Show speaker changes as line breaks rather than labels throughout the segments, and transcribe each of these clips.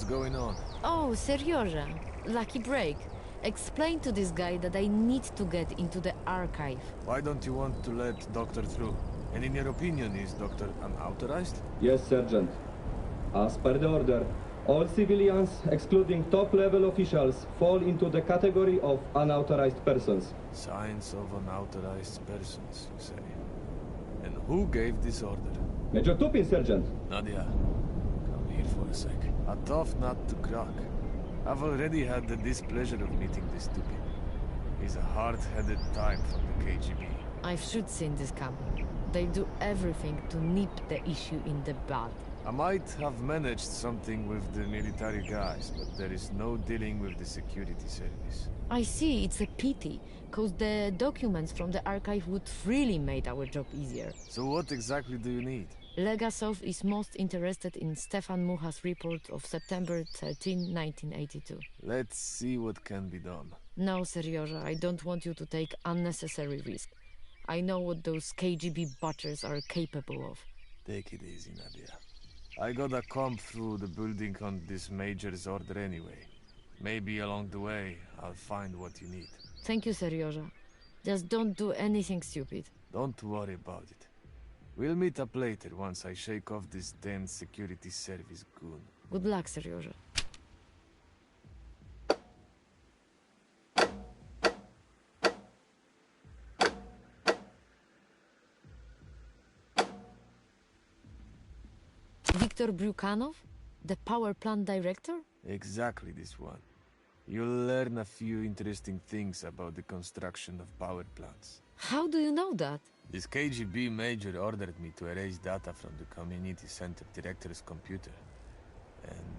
What's going on?
Oh, Serioja. Lucky break. Explain to this guy that I need to get into the archive.
Why don't you want to let Doctor through? And in your opinion, is Doctor unauthorized?
Yes, Sergeant. As per the order, all civilians, excluding top-level officials, fall into the category of unauthorized persons.
Signs of unauthorized persons, you say. And who gave this order?
Major Tupin, Sergeant.
Nadia, come here for a sec. A tough nut to crack. I've already had the displeasure of meeting this Tupin. He's a hard-headed type from the KGB.
I should seen this coming. They do everything to nip the issue in the bud.
I might have managed something with the military guys, but there is no dealing with the security service.
I see, it's a pity, cause the documents from the archive would really made our job easier.
So what exactly do you need?
Legasov is most interested in Stefan Mucha's report of September 13, 1982.
Let's see what can be done.
No, Serioja, I don't want you to take unnecessary risk. I know what those KGB butchers are capable of.
Take it easy, Nadia. I gotta comb through the building on this Major's order anyway. Maybe along the way, I'll find what you need.
Thank you, Serioja. Just don't do anything stupid.
Don't worry about it. We'll meet up later once I shake off this damn security service goon.
Good luck, Serioja. Viktor Bryukhanov? The power plant director?
Exactly this one. You'll learn a few interesting things about the construction of power plants.
How do you know that?
This KGB major ordered me to erase data from the community center director's computer. And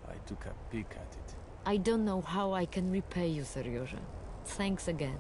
I took a peek at it.
I don't know how I can repay you, Serioja. Thanks again.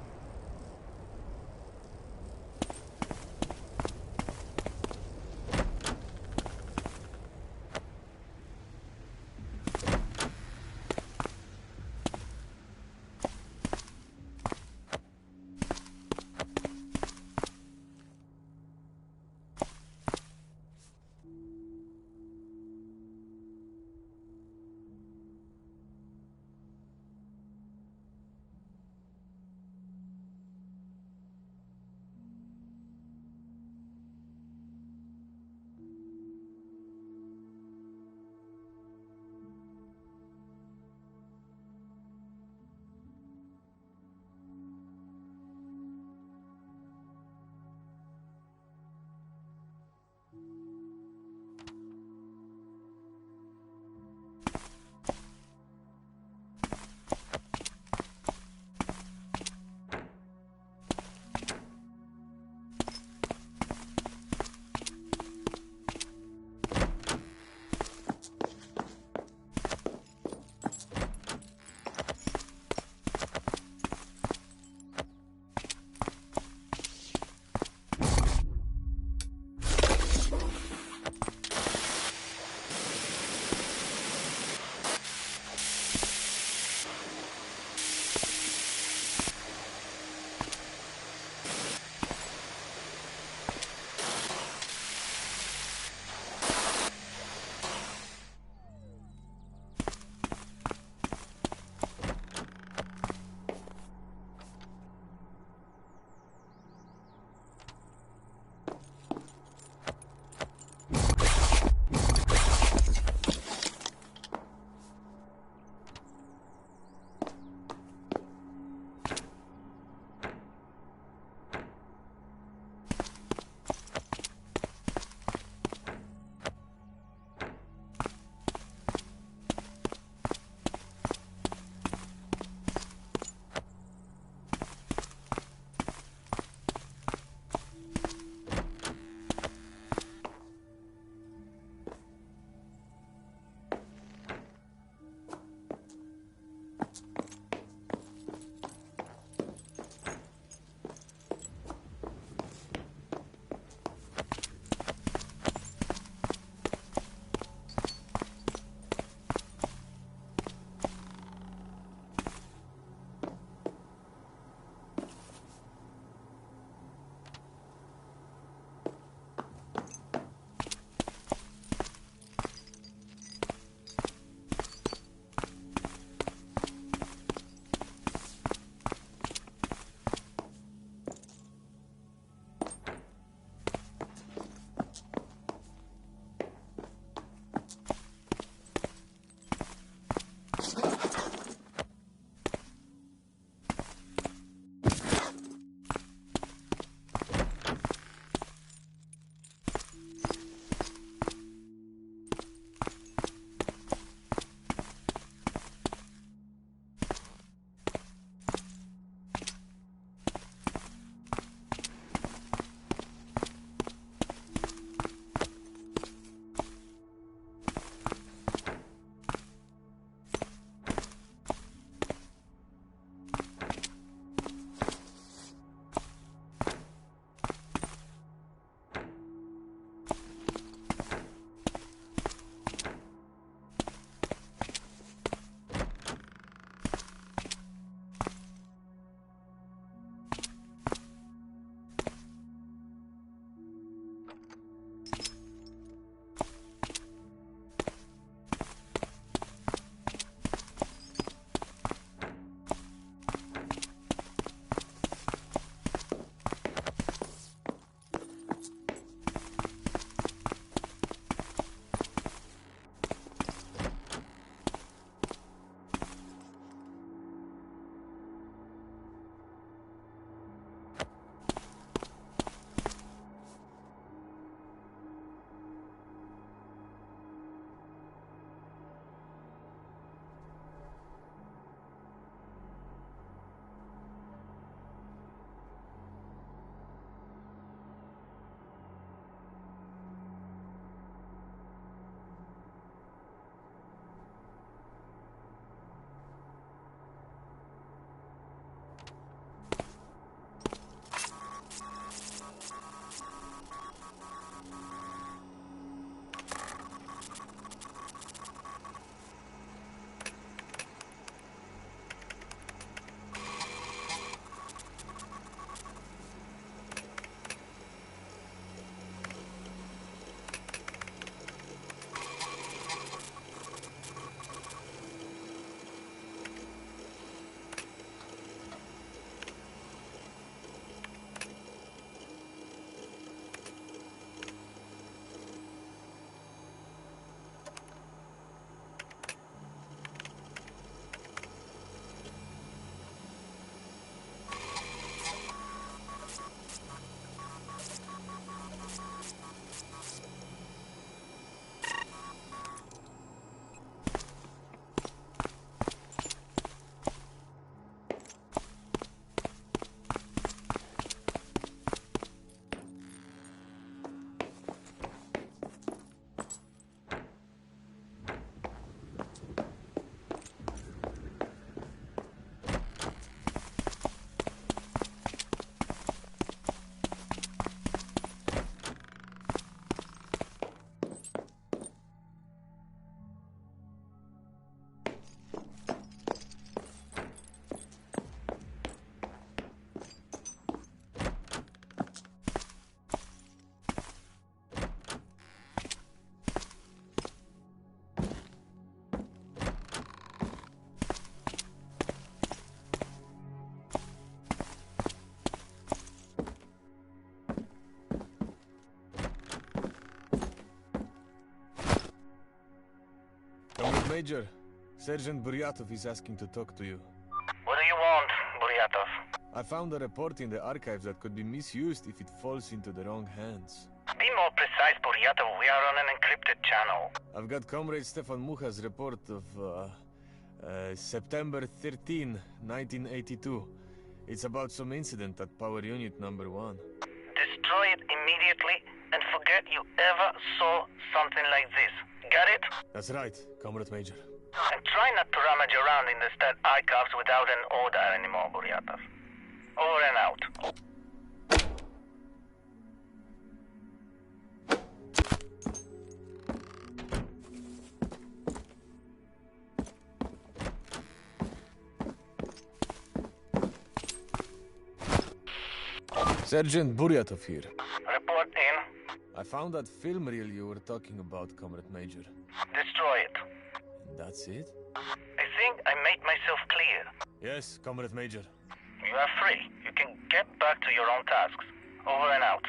Major. Sergeant Buryatov is asking to talk to you.
What do you want, Buryatov?
I found a report in the archives that could be misused if it falls into the wrong hands.
Be more precise, Buryatov. We are on an encrypted channel.
I've got Comrade Stefan Mucha's report of September 13, 1982. It's about some incident at Power Unit number 1.
Destroy it immediately and forget you ever saw something like this. Got it?
That's right, Comrade Major.
And try not to rummage around in the stat archives without an order anymore, Buryatov. Over and out.
Sergeant Buryatov here.
Report in.
I found that film reel you were talking about, Comrade Major.
Destroy it.
And that's it?
I think I made myself clear.
Yes, Comrade Major.
You are free. You can get back to your own tasks. Over and out.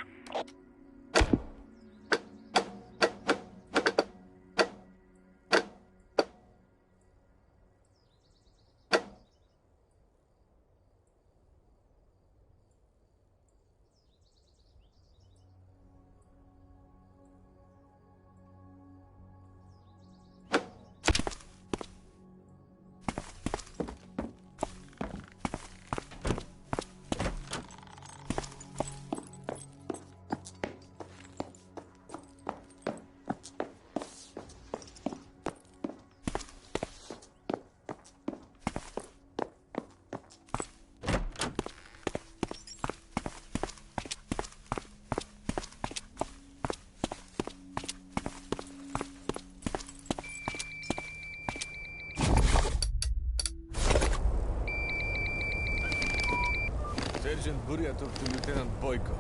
Sergeant Buryatov to Lieutenant Boyko.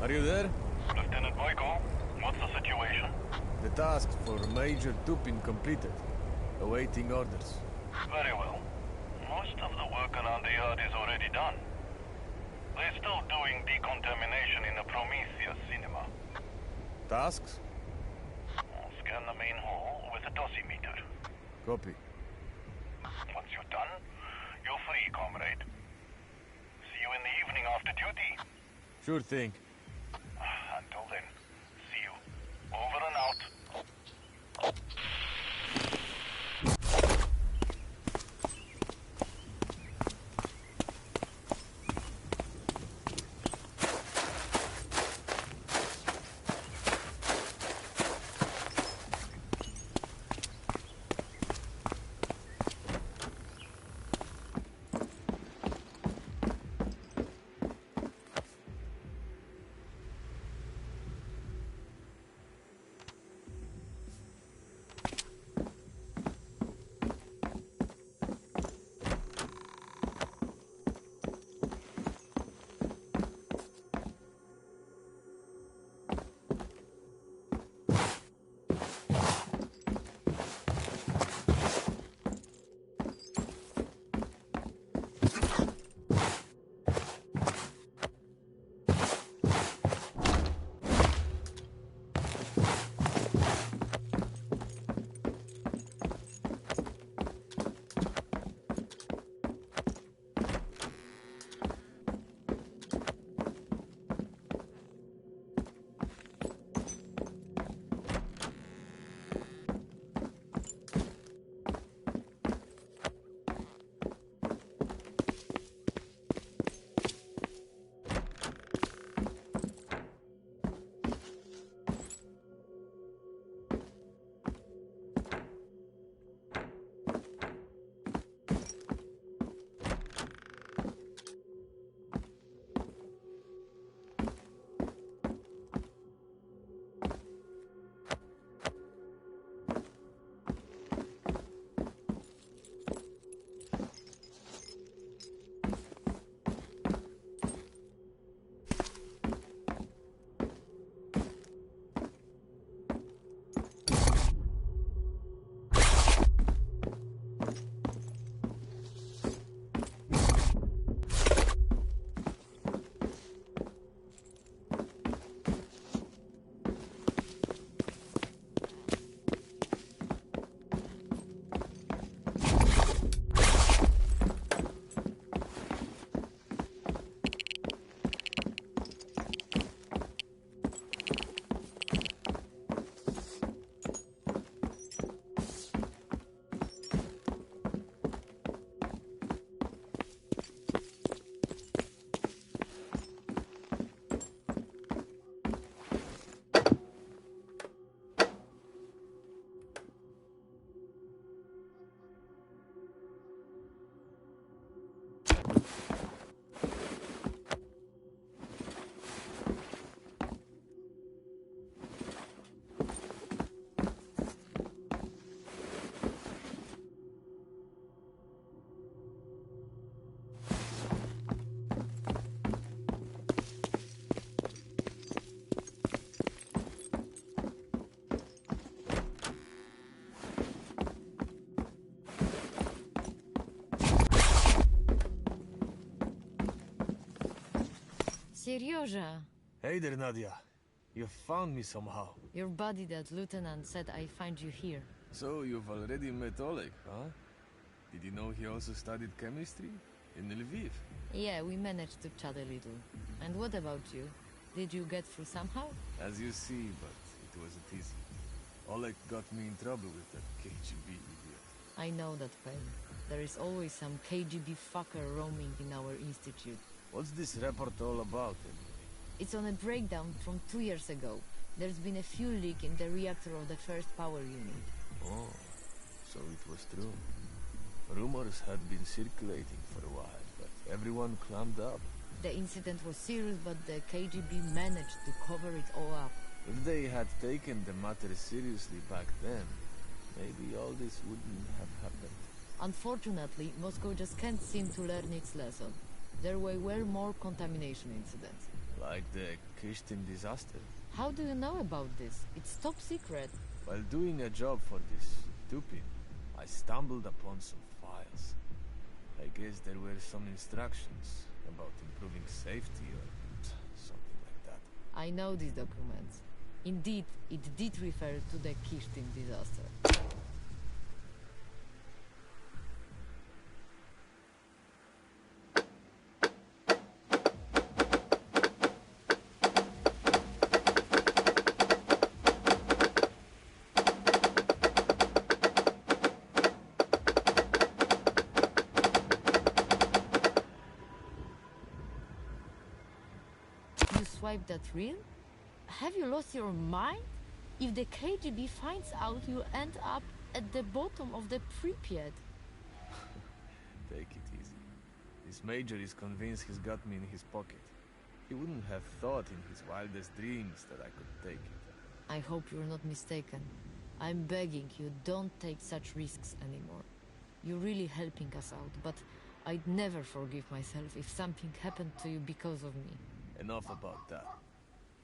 Are you there?
Lieutenant Boyko, what's the situation?
The task for Major Tupin completed. Awaiting orders.
Very well. Most of the work around the yard is already done. They're still doing decontamination in the Prometheus cinema.
Tasks?
Scan the main hall with a dosimeter.
Copy.
Once you're done, you're free, comrade. See you in the evening after duty.
Sure thing.
Until then, see you. Over and out.
Seryoja,
Hey there, Nadia. You found me somehow.
your buddy that lieutenant said I find you here.
So you've already met Oleg, huh? Did you know he also studied chemistry? In Lviv?
Yeah, we managed to chat a little. And what about you? Did you get through somehow?
As you see, but it wasn't easy. Oleg got me in trouble with that KGB idiot.
I know that pain. There is always some KGB fucker roaming in our institute.
What's this report all about, anyway?
It's on a breakdown from 2 years ago. There's been a fuel leak in the reactor of the first power unit.
Oh, so it was true. Rumors had been circulating for a while, but everyone clammed up.
The incident was serious, but the KGB managed to cover it all up.
If they had taken the matter seriously back then, maybe all this wouldn't have happened.
Unfortunately, Moscow just can't seem to learn its lesson. There were more contamination incidents.
Like the Kishtin disaster.
How do you know about this? It's top secret.
While doing a job for this Tupin, I stumbled upon some files. I guess there were some instructions about improving safety or something like that.
I know these documents. Indeed, it did refer to the Kishtin disaster. You swiped that reel? Have you lost your mind? If the KGB finds out, you end up at the bottom of the Pripyat.
Take it easy. This major is convinced he's got me in his pocket. He wouldn't have thought in his wildest dreams that I could take it.
I hope you're not mistaken. I'm begging you, don't take such risks anymore. You're really helping us out, but I'd never forgive myself if something happened to you because of me.
Enough about that.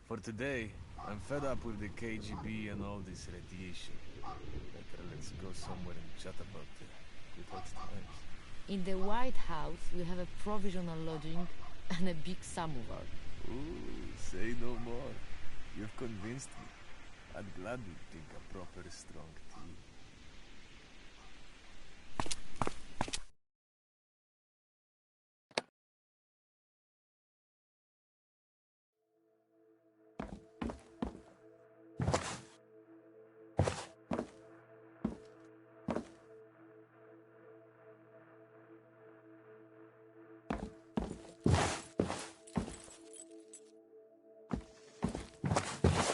For today, I'm fed up with the KGB and all this radiation. Better let's go somewhere and chat about the good old times.
In the White House, we have a provisional lodging and a big samovar.
Ooh, say no more. You've convinced me. I'd gladly drink a proper strong tea.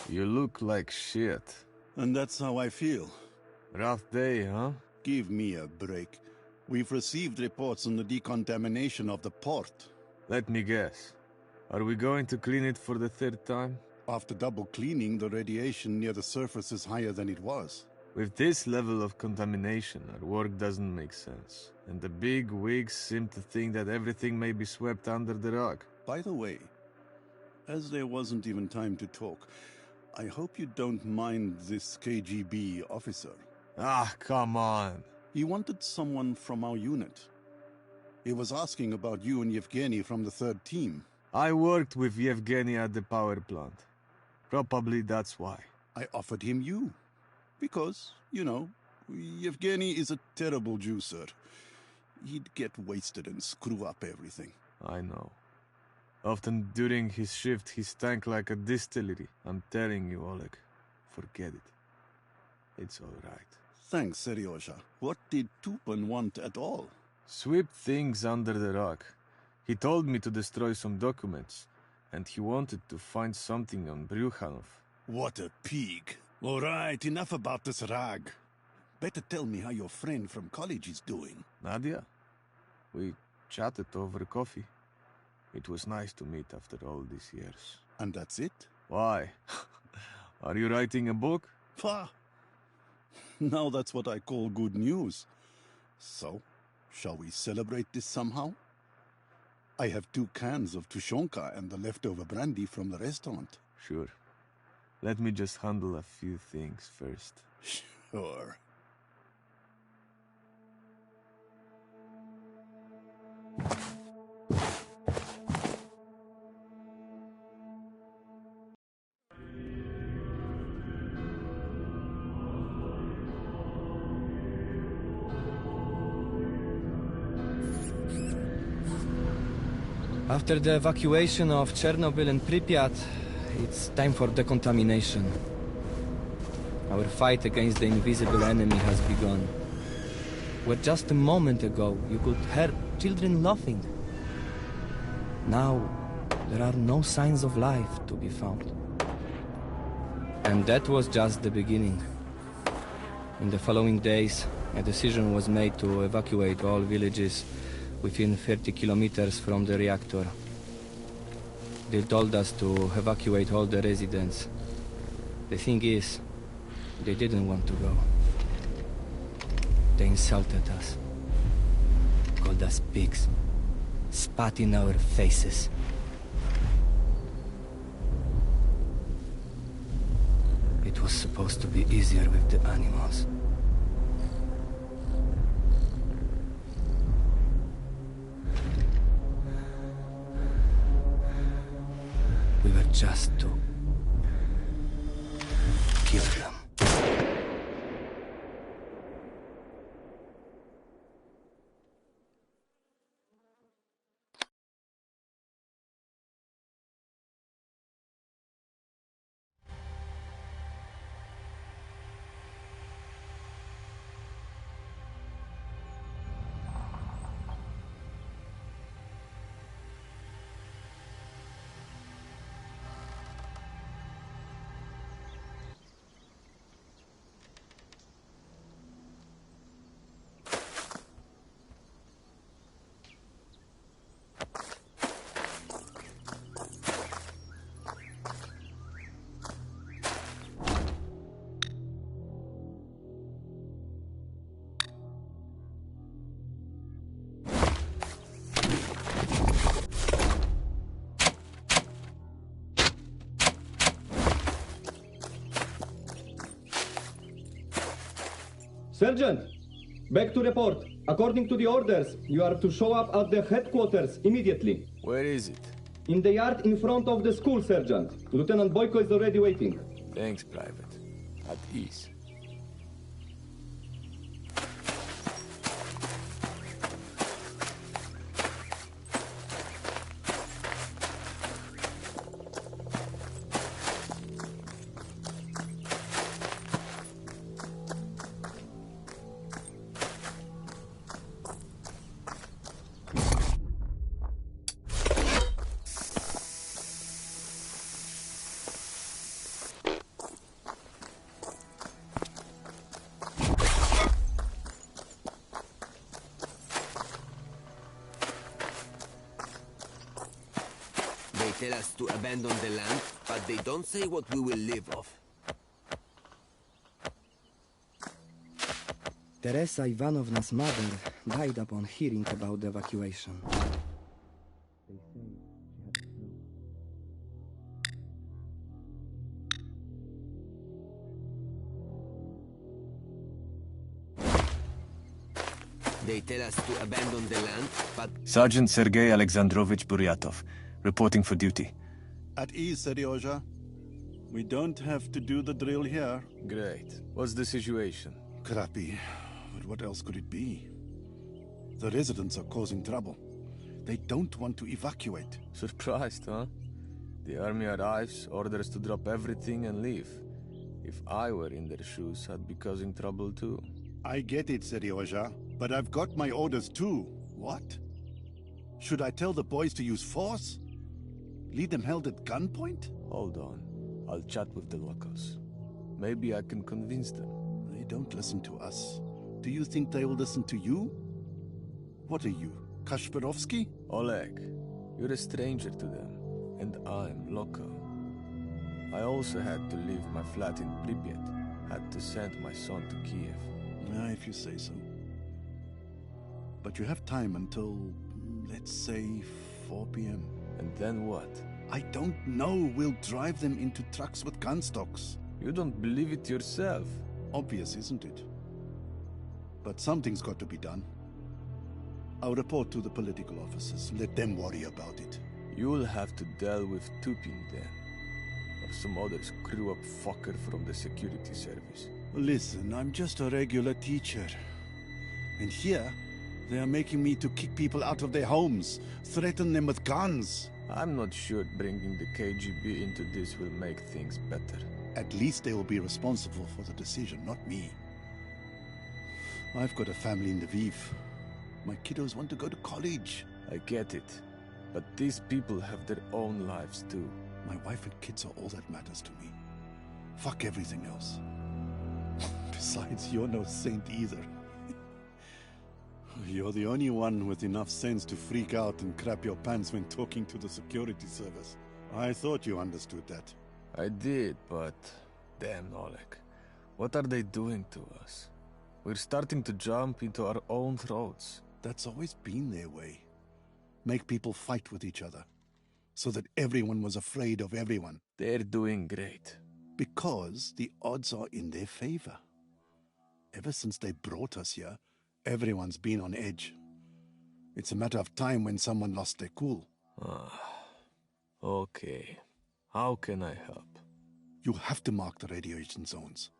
You look like shit.
And that's how I feel.
Rough day, huh?
Give me a break. We've received reports on the decontamination of the port.
Let me guess. Are we going to clean it for the third time?
After double cleaning, the radiation near the surface is higher than it was.
With this level of contamination, our work doesn't make sense. And the big wigs seem to think that everything may be swept under the rug.
By the way, as there wasn't even time to talk, I hope you don't mind this KGB officer.
Ah, come on.
He wanted someone from our unit. He was asking about you and Yevgeny from the third team.
I worked with Yevgeny at the power plant. Probably that's why.
I offered him you. Because, you know, Yevgeny is a terrible juicer. He'd get wasted and screw up everything.
I know. Often during his shift, he stank like a distillery. I'm telling you, Oleg, forget it. It's all right.
Thanks, Seryoja. What did Tupin want at all?
Sweep things under the rug. He told me to destroy some documents, and he wanted to find something on Bryukhanov.
What a pig. All right, enough about this rag. Better tell me how your friend from college is doing.
Nadia? We chatted over coffee. It was nice to meet after all these years.
And that's it?
Why? Are you writing a book?
Pah! Now that's what I call good news. So, shall we celebrate this somehow? I have 2 cans of tushonka and the leftover brandy from the restaurant.
Sure. Let me just handle a few things first.
Sure.
After the evacuation of Chernobyl and Pripyat, it's time for decontamination. Our fight against the invisible enemy has begun. Where just a moment ago you could hear children laughing. Now, there are no signs of life to be found. And that was just the beginning. In the following days, a decision was made to evacuate all villages within 30 kilometers from the reactor. They told us to evacuate all the residents. The thing is, they didn't want to go. They insulted us, called us pigs, spat in our faces. It was supposed to be easier with the animals. We were just to kill them.
Sergeant, back to report. According to the orders, you are to show up at the headquarters immediately.
Where is it?
In the yard in front of the school, Sergeant. Lieutenant Boyko is already waiting.
Thanks, Private. At ease.
They tell us to abandon the land, but they don't say what we will live off.
Teresa Ivanovna's mother died upon hearing about the evacuation. They say she had flu.
They tell us to abandon the land, but...
Sergeant Sergei Alexandrovich Buryatov, reporting for duty.
At ease, Seryozha. We don't have to do the drill here.
Great. What's the situation?
Crappy. But what else could it be? The residents are causing trouble. They don't want to evacuate.
Surprised, huh? The army arrives, orders to drop everything and leave. If I were in their shoes, I'd be causing trouble too.
I get it, Seryozha, but I've got my orders too. What? Should I tell the boys to use force? Lead them held at gunpoint?
Hold on. I'll chat with the locals. Maybe I can convince them.
They don't listen to us. Do you think they will listen to you? What are you, Kasparovsky?
Oleg, you're a stranger to them, and I'm local. I also had to leave my flat in Pripyat. Had to send my son to Kiev.
If you say so. But you have time until, let's say, 4 p.m.
And then what?
I don't know. We'll drive them into trucks with gun stocks.
You don't believe it yourself.
Obvious, isn't it? But something's got to be done. I'll report to the political officers. Let them worry about it.
You'll have to deal with Tupin then. Or some other screw-up fucker from the security service.
Listen, I'm just a regular teacher. And here, They are making me to kick people out of their homes, threaten them with guns.
I'm not sure bringing the KGB into this will make things better.
At least they will be responsible for the decision, not me. I've got a family in Lviv. My kiddos want to go to college.
I get it. But these people have their own lives too.
My wife and kids are all that matters to me. Fuck everything else. Besides, you're no saint either. You're the only one with enough sense to freak out and crap your pants when talking to the security service. I thought you understood that.
I did, but... Damn, Oleg. What are they doing to us? We're starting to jump into our own throats.
That's always been their way. Make people fight with each other. So that everyone was afraid of everyone.
They're doing great.
Because the odds are in their favor. Ever since they brought us here, everyone's been on edge. It's a matter of time when someone lost their cool.
Okay. How can I help?
You have to mark the radiation zones.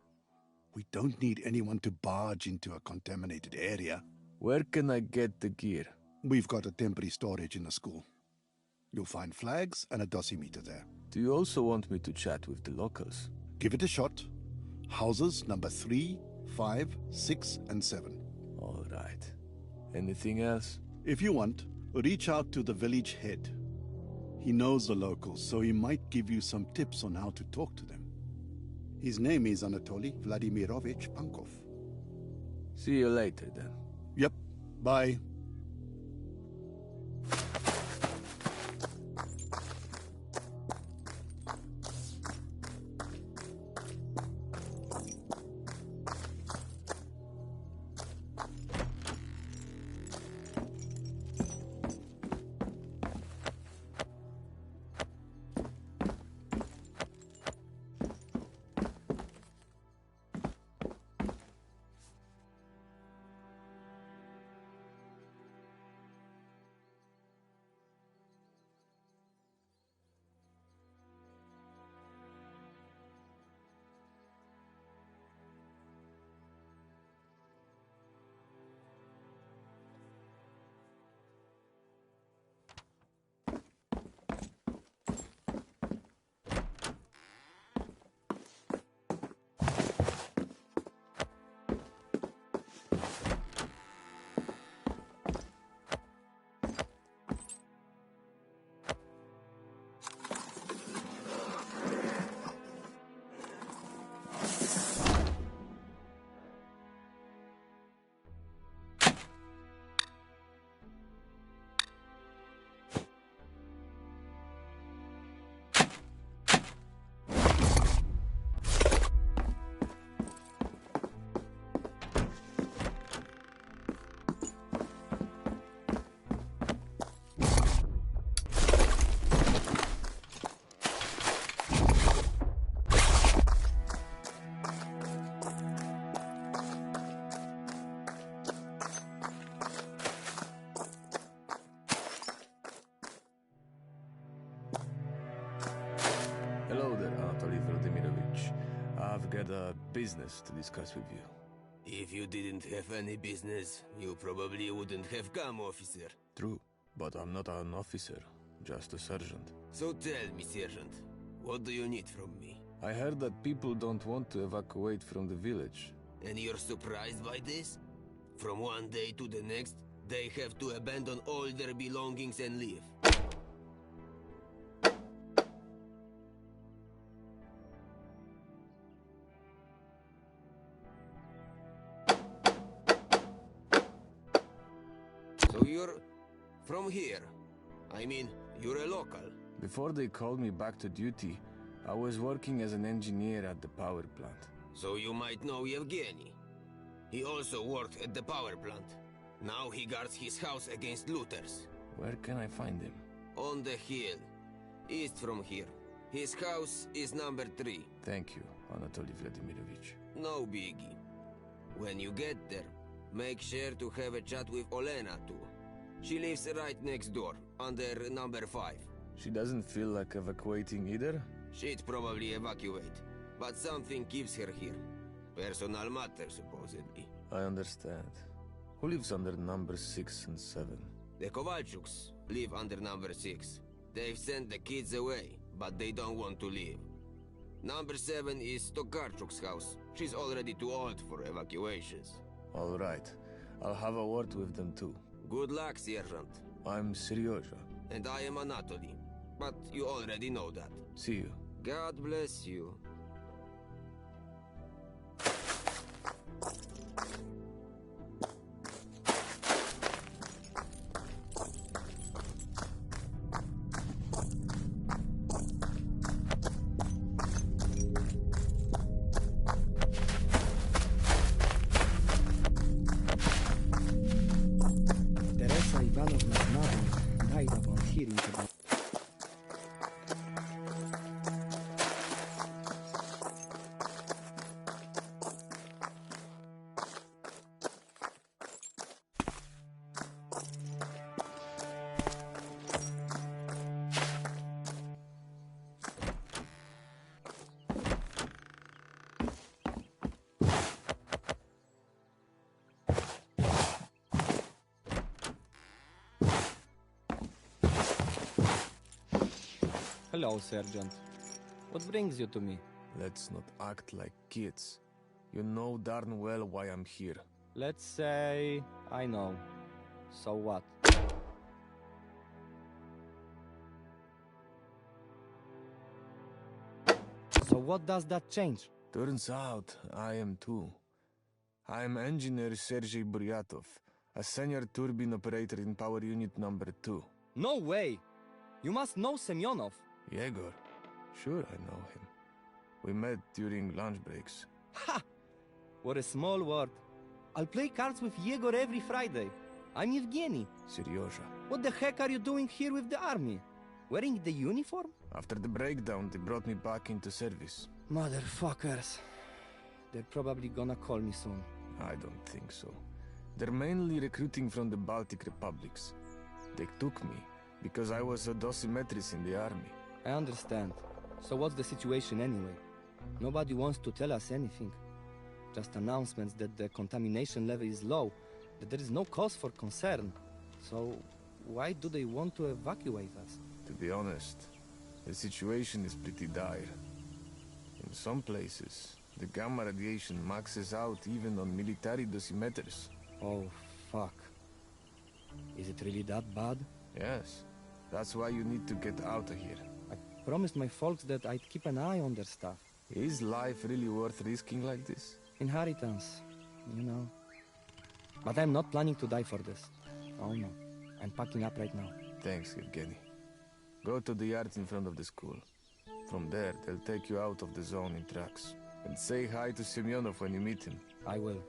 We don't need anyone to barge into a contaminated area.
Where can I get the gear?
We've got a temporary storage in the school. You'll find flags and a dosimeter there.
Do you also want me to chat with the locals?
Give it a shot. Houses number 3, 5, 6, and 7.
All right. Anything else?
If you want, reach out to the village head. He knows the locals, so he might give you some tips on how to talk to them. His name is Anatoly Vladimirovich Pankov.
See you later, then.
Yep. Bye.
Hello there, Anatoly Vladimirovich. I've got a business to discuss with you.
If you didn't have any business, you probably wouldn't have come, officer.
True, but I'm not an officer, just a sergeant.
So tell me, Sergeant, what do you need from me?
I heard that people don't want to evacuate from the village.
And you're surprised by this? From one day to the next, they have to abandon all their belongings and leave. So you're from here? I mean, you're a local.
Before they called me back to duty, I was working as an engineer at the power plant.
So you might know Yevgeny. He also worked at the power plant. Now he guards his house against looters.
Where can I find him?
On the hill, east from here. His house is number 3.
Thank you, Anatoly Vladimirovich.
No biggie. When you get there, make sure to have a chat with Olena too. She lives right next door, under number 5.
She doesn't feel like evacuating either?
She'd probably evacuate, but something keeps her here. Personal matter, supposedly.
I understand. Who lives under number 6 and 7?
The Kovalchuks live under number 6. They've sent the kids away, but they don't want to leave. Number 7 is Tokarchuk's house. She's already too old for evacuations.
All right. I'll have a word with them too.
Good luck, Sergeant.
I'm Seryoja.
And I am Anatoly. But you already know that.
See you.
God bless you.
Hello, Sergeant. What brings you to me?
Let's not act like kids. You know darn well why I'm here.
Let's say I know. So what? So what does that change?
Turns out I am too. I'm engineer Sergei Buryatov, a senior turbine operator in power unit number 2.
No way! You must know Semyonov.
Yegor. Sure I know him. We met during lunch breaks.
Ha! What a small world. I'll play cards with Yegor every Friday. I'm Evgeny.
Seryoja.
What the heck are you doing here with the army? Wearing the uniform?
After the breakdown, they brought me back into service.
Motherfuckers. They're probably gonna call me soon.
I don't think so. They're mainly recruiting from the Baltic republics. They took me because I was a dosimetrist in the army.
I understand. So what's the situation anyway? Nobody wants to tell us anything. Just announcements that the contamination level is low, that there is no cause for concern. So why do they want to evacuate us?
To be honest, the situation is pretty dire. In some places, the gamma radiation maxes out even on military dosimeters.
Oh, fuck. Is it really that bad?
Yes. That's why you need to get out of here.
I promised my folks that I'd keep an eye on their stuff.
Is life really worth risking like this?
Inheritance, you know. But I'm not planning to die for this. Oh no. I'm packing up right now.
Thanks, Evgeny. Go to the yard in front of the school. From there, they'll take you out of the zone in trucks. And say hi to Semyonov when you meet him.
I will.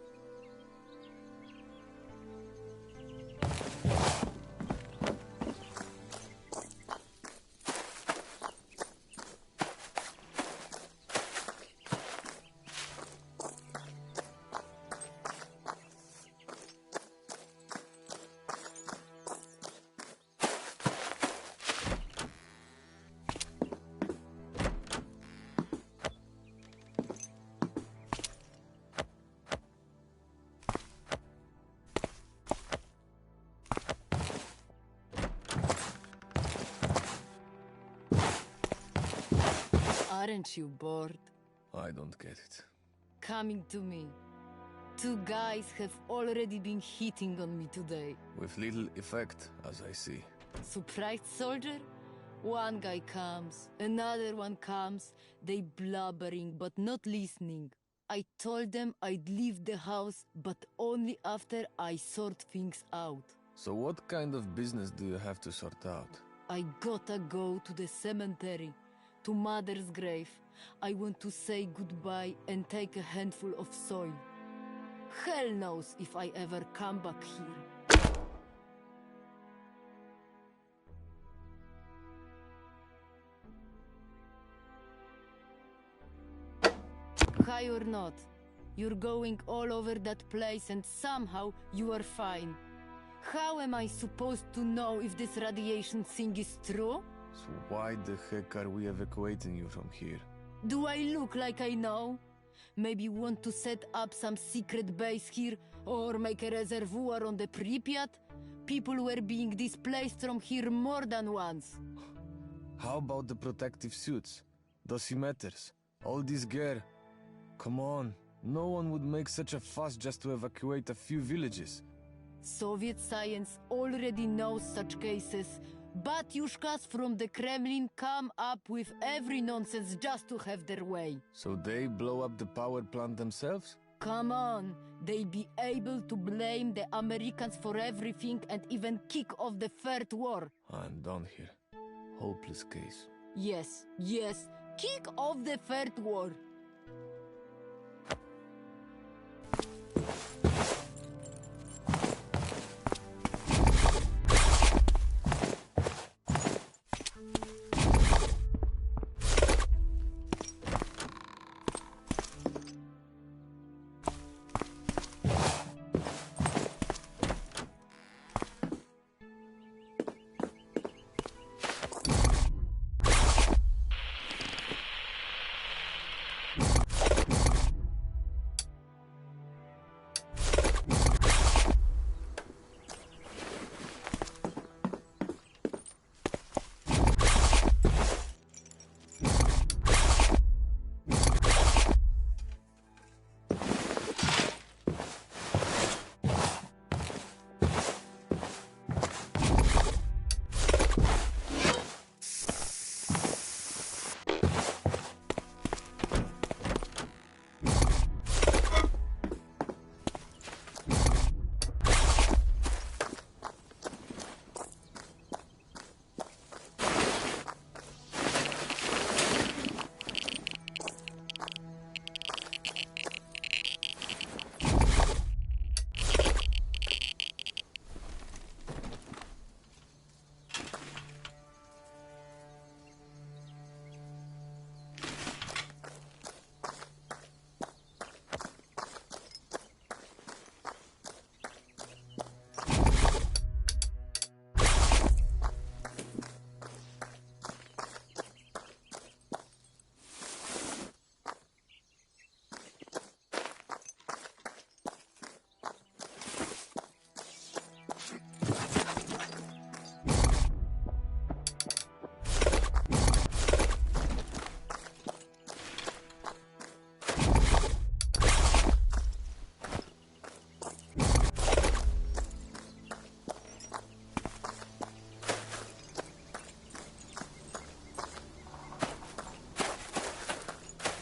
Aren't you bored?
I don't get it.
Coming to me. Two guys have already been hitting on me today.
With little effect, as I see.
Surprised soldier? One guy comes, another one comes. They blubbering but not listening. I told them I'd leave the house, but only after I sort things out.
So what kind of business do you have to sort out?
I gotta go to the cemetery, to Mother's grave. I want to say goodbye and take a handful of soil. Hell knows if I ever come back here. High or not, you're going all over that place and somehow you are fine. How am I supposed to know if this radiation thing is true?
So why the heck are we evacuating you from here?
Do I look like I know? Maybe want to set up some secret base here, or make a reservoir on the Pripyat? People were being displaced from here more than once.
How about the protective suits? Dosimeters? All this gear? Come on, no one would make such a fuss just to evacuate a few villages.
Soviet science already knows such cases. Batyushkas from the Kremlin come up with every nonsense just to have their way.
So they blow up the power plant themselves?
Come on, they be able to blame the Americans for everything and even kick off the Third War.
I'm done here. Hopeless case.
Yes, kick off the Third War.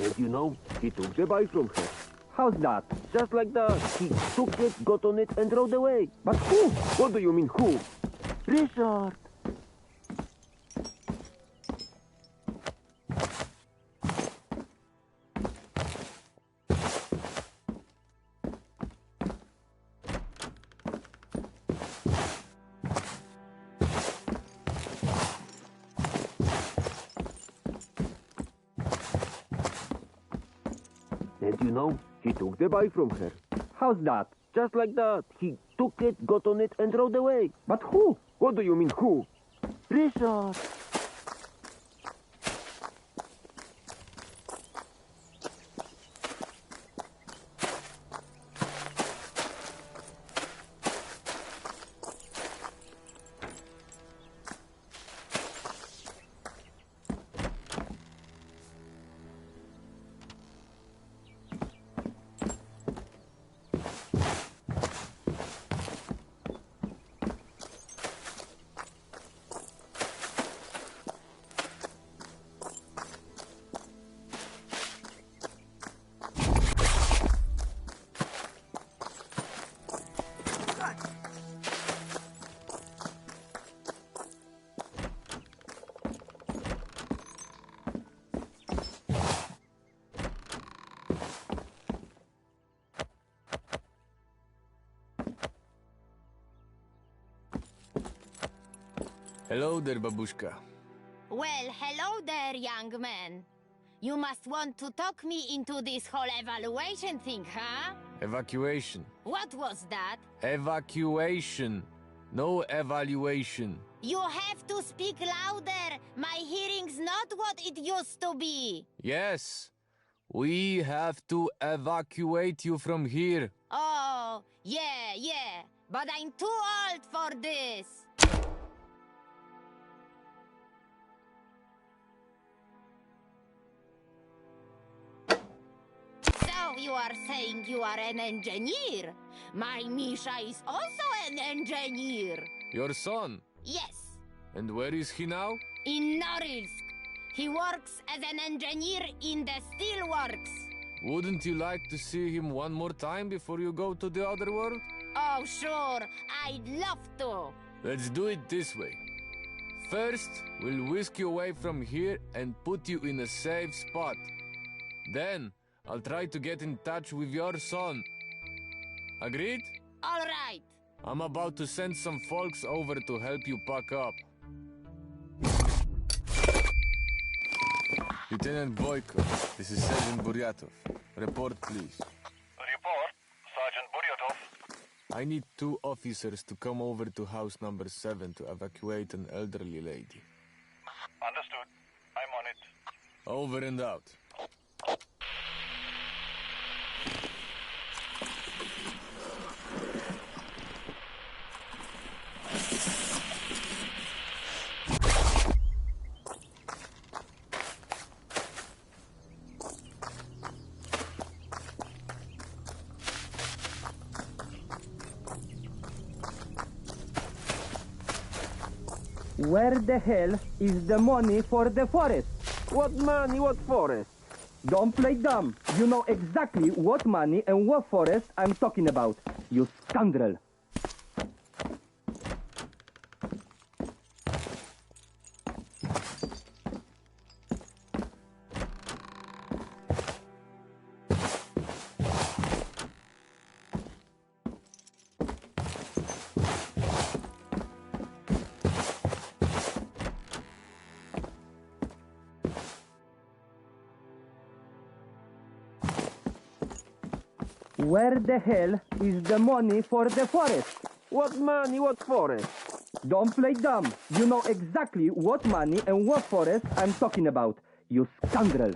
And you know, he took the bike from her.
How's that?
Just like that. He took it, got on it, and rode away.
But who?
What do you mean, who? Richard. And you know, he took the bike from her.
How's that?
Just like that. He took it, got on it, and rode away.
But who?
What do you mean, who? Richard.
Hello there, babushka.
Well, hello there, young man. You must want to talk me into this whole evaluation thing, huh?
Evacuation.
What was that?
Evacuation. No evaluation.
You have to speak louder. My hearing's not what it used to be.
Yes. We have to evacuate you from here.
Oh, yeah, but I'm too old for this. So you are saying you are an engineer? My Misha is also an engineer.
Your son?
Yes,
And where is he now?
in Norilsk. He works as an engineer in the steelworks.
Wouldn't you like to see him one more time before you go to the other world?
Oh, sure, I'd love to.
Let's do it this way. First, we'll whisk you away from here and put you in a safe spot. Then, I'll try to get in touch with your son. Agreed?
All right.
I'm about to send some folks over to help you pack up. Lieutenant Boyko, this is Sergeant Buryatov. Report, please.
Report, Sergeant Buryatov.
I need 2 officers to come over to house number 7 to evacuate an elderly lady.
Understood. I'm on it.
Over and out.
Where the hell is the money for the forest? What money, what forest? Don't play dumb. You know exactly what money and what forest I'm talking about, you scoundrel. Where the hell is the money for the forest? What money, what forest? Don't play dumb. You know exactly what money and what forest I'm talking about, you scoundrel.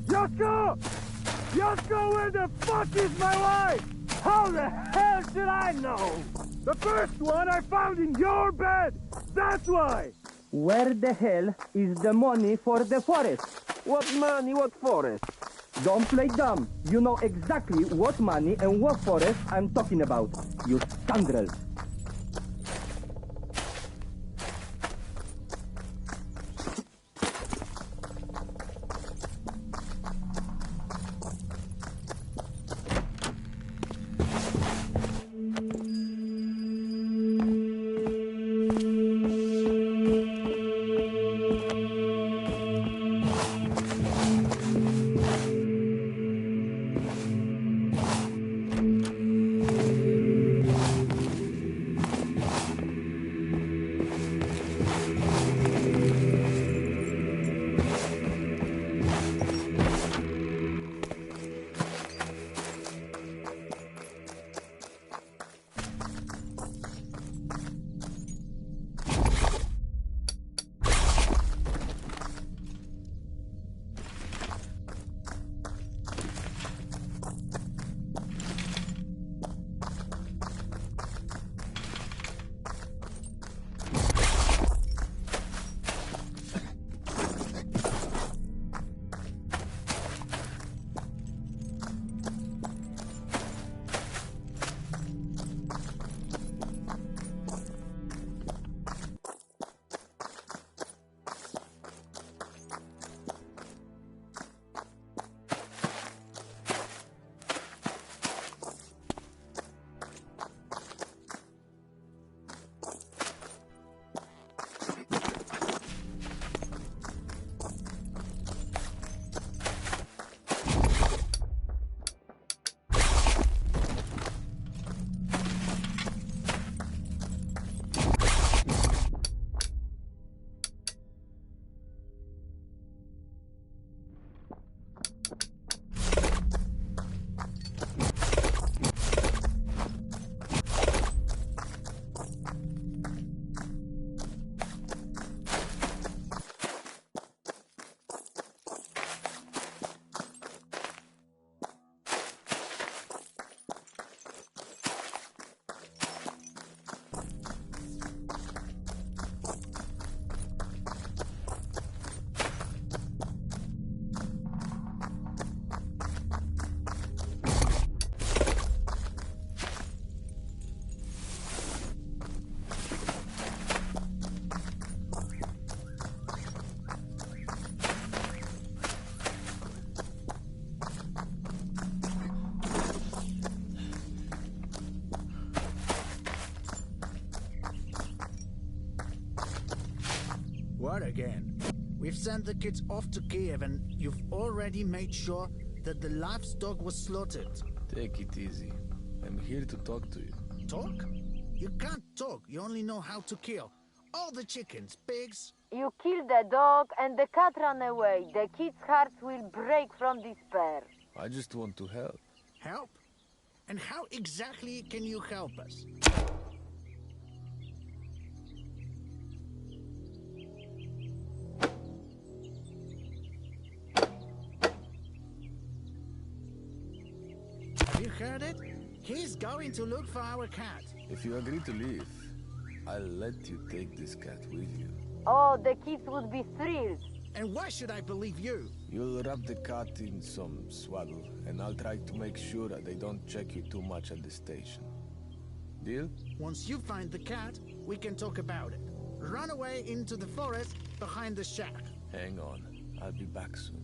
Yosko! Yosko, where the fuck is my wife? How the hell should I know? The first one I found in your bed! That's why!
Where the hell is the money for the forest? What money, what forest? Don't play dumb. You know exactly what money and what forest I'm talking about, you scoundrel.
What again? We've sent the kids off to Kiev and you've already made sure that the livestock was slaughtered.
Take it easy. I'm here to talk to you.
Talk? You can't talk, you only know how to kill. All the chickens, pigs.
You kill the dog and the cat ran away. The kids' hearts will break from despair.
I just want to help.
Help? And how exactly can you help us? You heard it? He's going to look for our cat.
If you agree to leave, I'll let you take this cat with you.
Oh, the kids would be thrilled.
And why should I believe you?
You'll wrap the cat in some swaddle, and I'll try to make sure that they don't check you too much at the station. Deal?
Once you find the cat, we can talk about it. Run away into the forest behind the shack.
Hang on. I'll be back soon.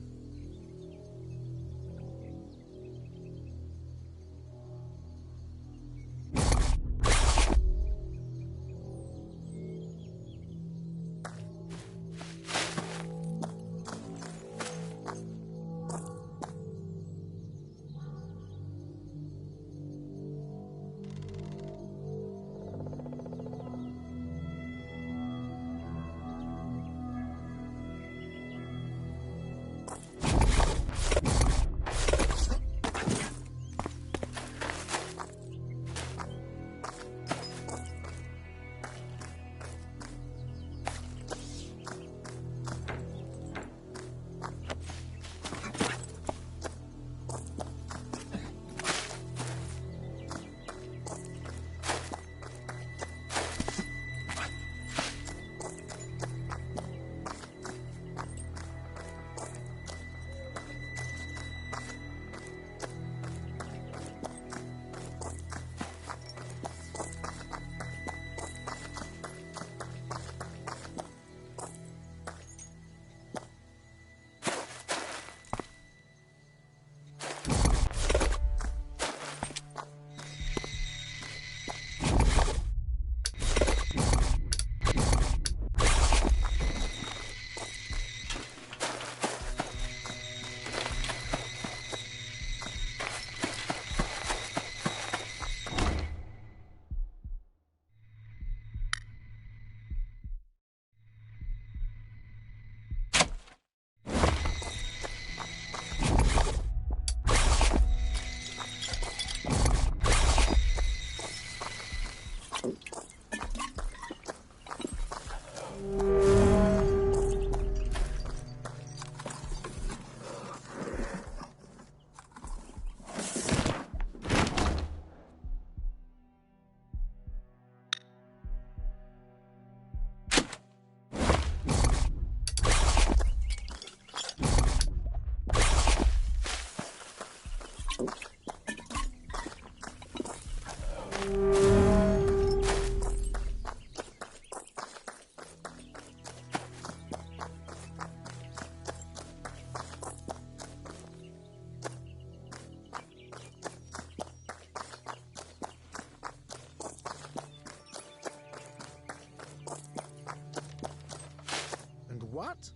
What?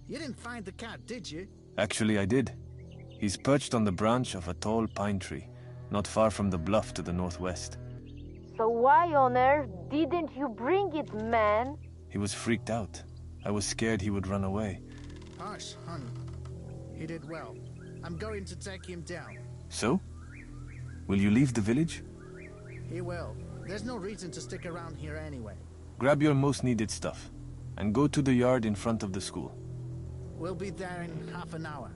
You didn't find the cat, did you?
Actually, I did. He's perched on the branch of a tall pine tree, not far from the bluff to the northwest.
So why on earth didn't you bring it, man?
He was freaked out. I was scared he would run away.
Hush, honey. He did well. I'm going to take him down.
So? Will you leave the village?
He will. There's no reason to stick around here anyway.
Grab your most needed stuff, and go to the yard in front of the school.
We'll be there in half an hour.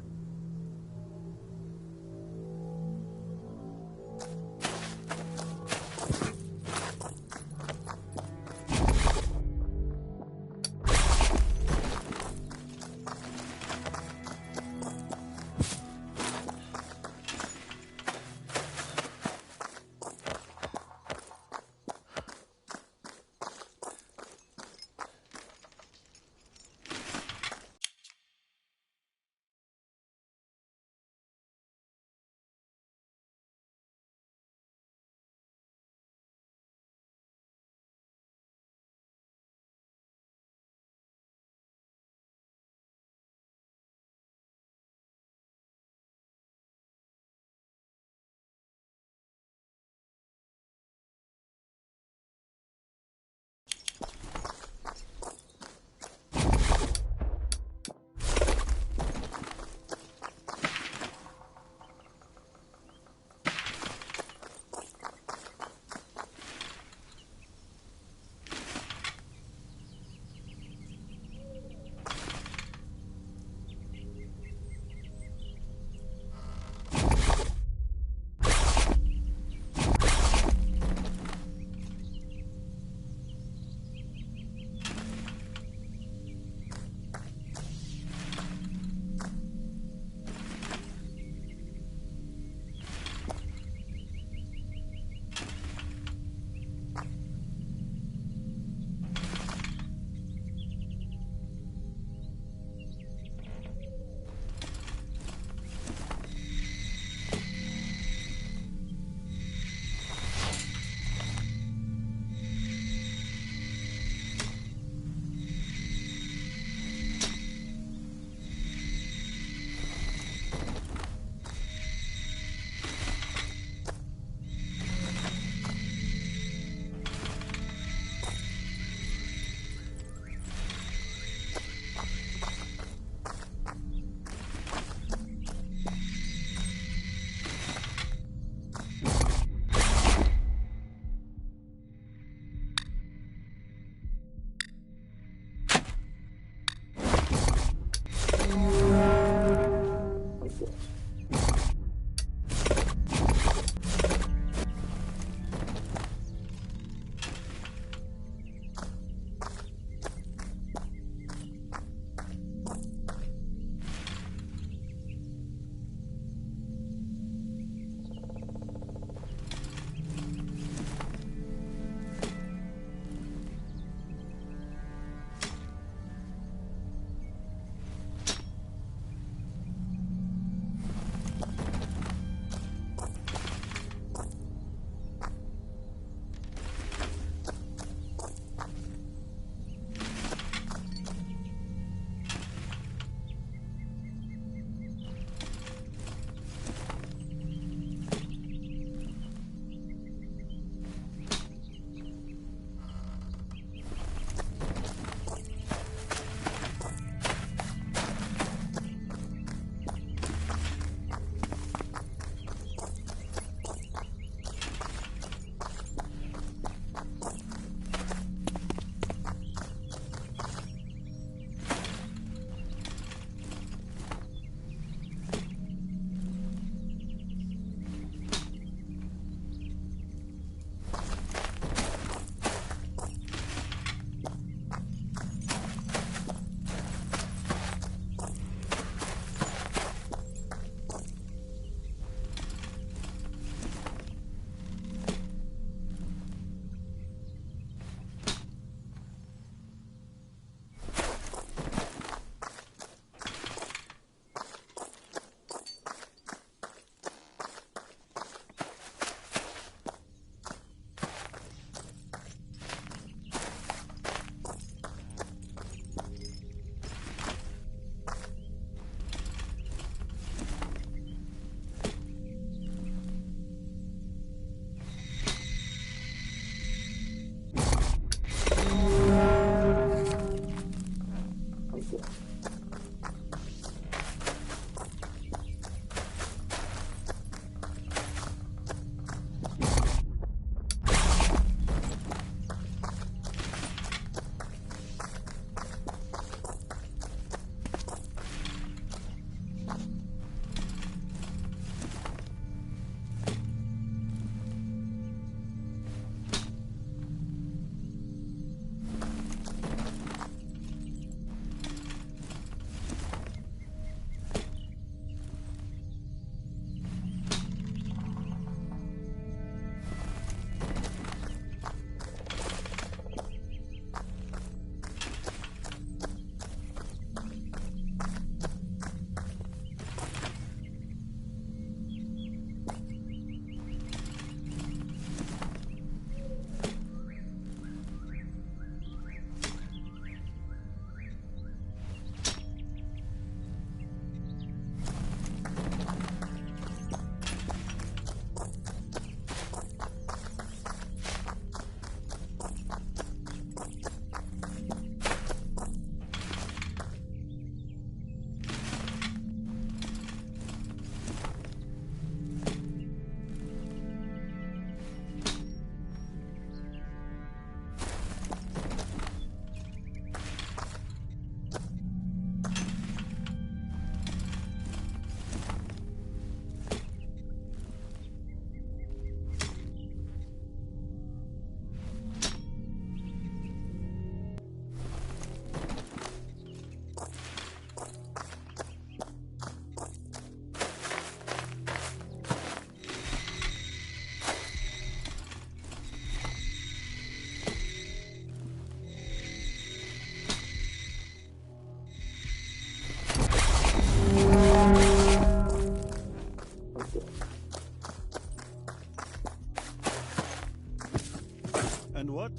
And what?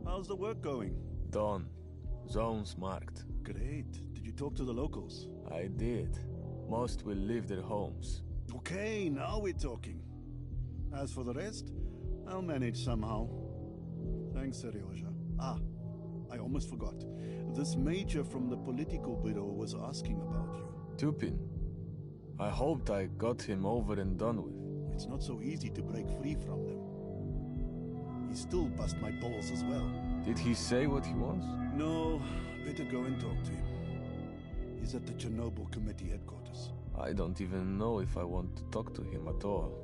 How's the work going?
Done. Zones marked.
Great. Did you talk to the locals?
I did. Most will leave their homes.
Okay, now we're talking. As for the rest, I'll manage somehow. Thanks, Seryoja. Ah, I almost forgot. This major from the political bureau was asking about you.
Tupin. I hoped I got him over and done with.
It's not so easy to break free from them. He still bust my balls as well.
Did he say what he wants?
No, better go and talk to him. He's at the Chornobyl committee headquarters.
I don't even know if I want to talk to him at all.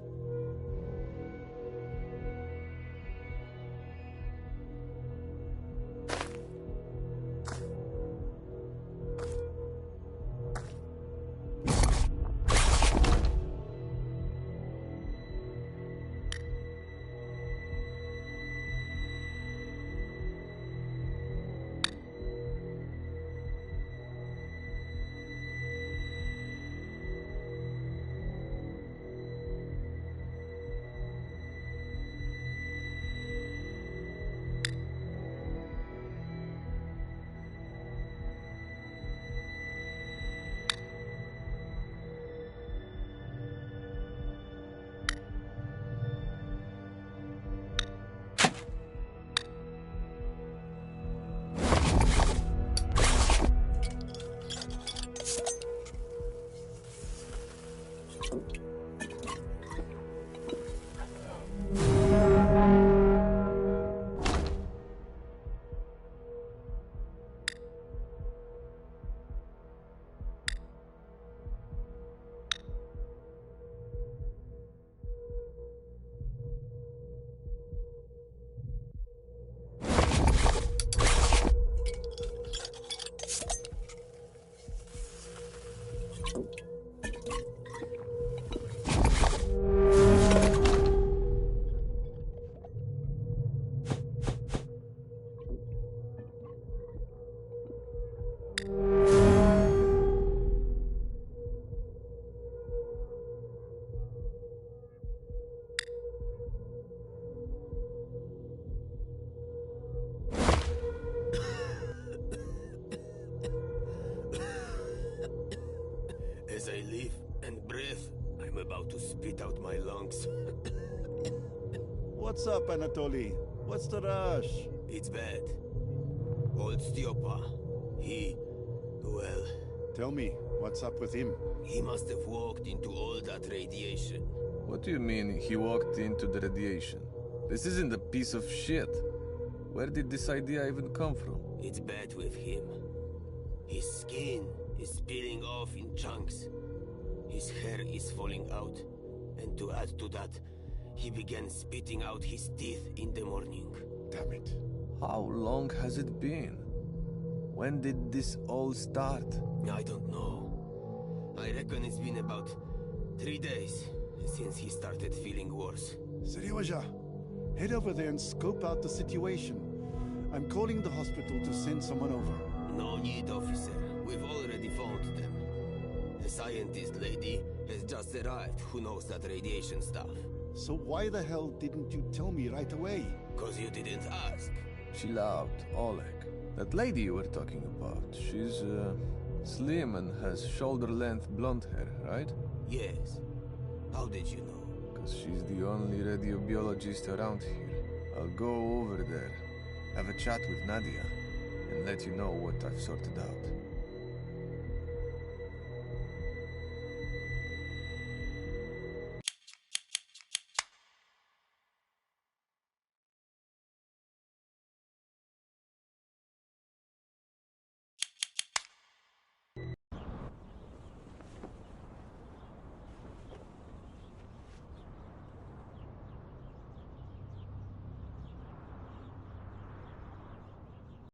As I live and breathe, I'm about to spit out my lungs.
What's up, Anatoly? What's the rush?
It's bad. Old Styopa, well...
Tell me, what's up with him?
He must have walked into all that radiation.
What do you mean he walked into the radiation? This isn't a piece of shit. Where did this idea even come from?
It's bad with him. His skin is peeling off in chunks. His hair is falling out. And to add to that, he began spitting out his teeth in the morning.
Damn it.
How long has it been? When did this all start?
I don't know. I reckon it's been about 3 days since he started feeling worse.
Seryoja, head over there and scope out the situation. I'm calling the hospital to send someone over.
No need, officer. We've already found them. A scientist lady has just arrived who knows that radiation stuff.
So why the hell didn't you tell me right away?
'Cause you didn't ask.
Chill out, Oleg. That lady you were talking about, she's slim and has shoulder-length blonde hair, right?
Yes. How did you know?
'Cause she's the only radiobiologist around here. I'll go over there, have a chat with Nadia, and let you know what I've sorted out.